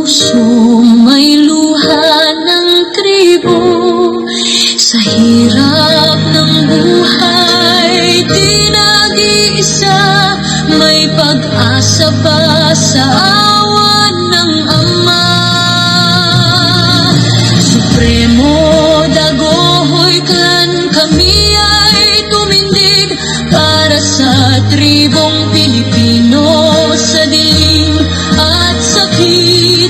puso, may luha ng tribo. Sa hirap ng buhay, di nag-iisa, may pag-asa pa sa awan ng Ama. Supremo Dagohoy Clan, kami ay tumindig para sa tribong Pilipino. Sa dilim at sakit,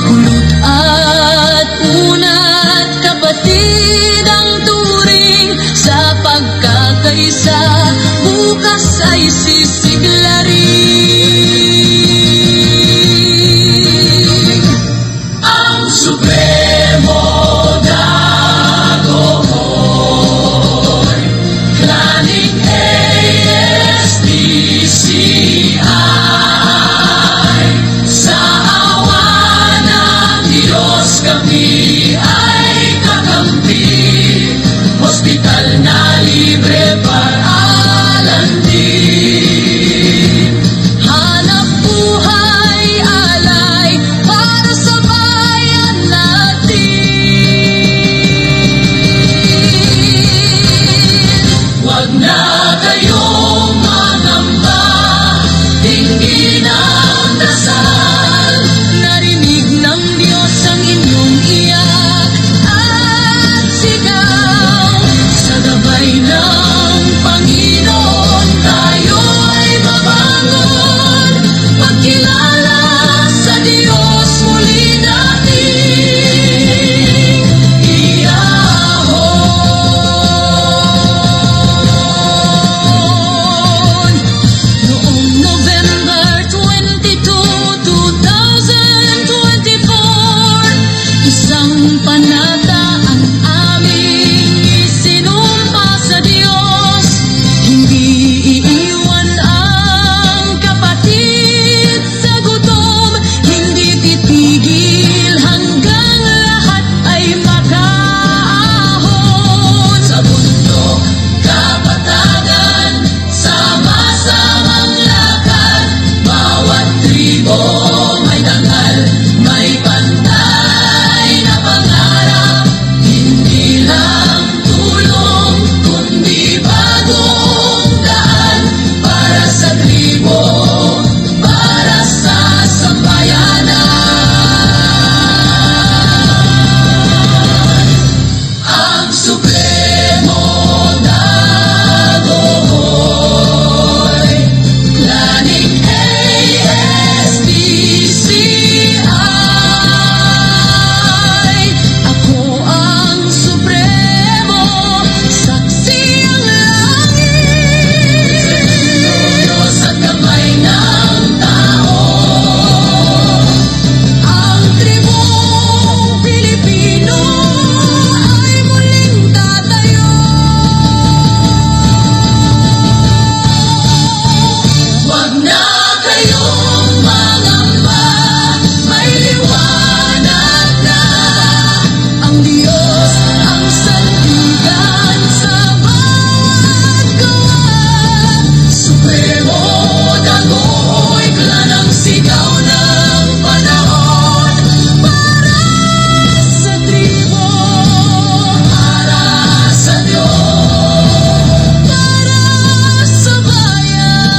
kulot at unat, kapatid ang turing sa pagkakaisa. Bukas ay sisiglarin ang Supremo Dagohoy Claning ASDCI. Sa awa ng Diyos kami ay kakampi, hospital na libre paralan din. Hanap buhay alay para sa bayan natin. Huwag na kayong mangamba, tingin ang dasal. Narinig ng Diyos ang inyong iyak at sigaw. Sa gabay ng Panginoon tayo'y babangon, pagkilala sa Diyos muli natin iahon. Noong November 22, 2024, isang panata ang aming isinumpa sa Diyos. Hindi iiwan ang kapatid sa gutom, hindi titigil hanggang lahat ay makaahon. Sa bundok, kapatagan, sama-samang lakad, bawat tribo may dangal, may pantay na pangarap. Hindi lang tulong, kundi bagong daan para sa tribo, para sa sambayanan. Ang Supremo Dagohoy Claning ASDCI. Ako ang Supremo, saksi ang langit, Diyos at kamay ng tao. Ang tribong Pilipino ay muling tatayo. Huwag na kayong mangamba, may liwanag na. Ang Diyos ang sandigan sa bawat gawa. Supremo Dagohoy Clan, ang sigaw ng panahon. Para sa tribo, para sa Diyos, para sa bayan.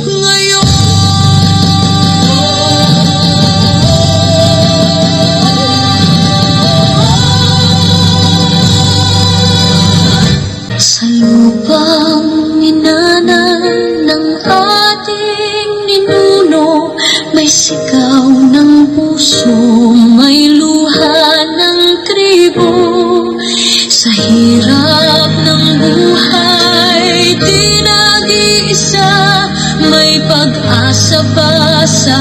Ngayon, sa lupang minanay ng ating ninuno, may sigaw ng puso, may luha ng tribo. Sa hirap ng buhay, di nag-iisa, may pag-asa pa sa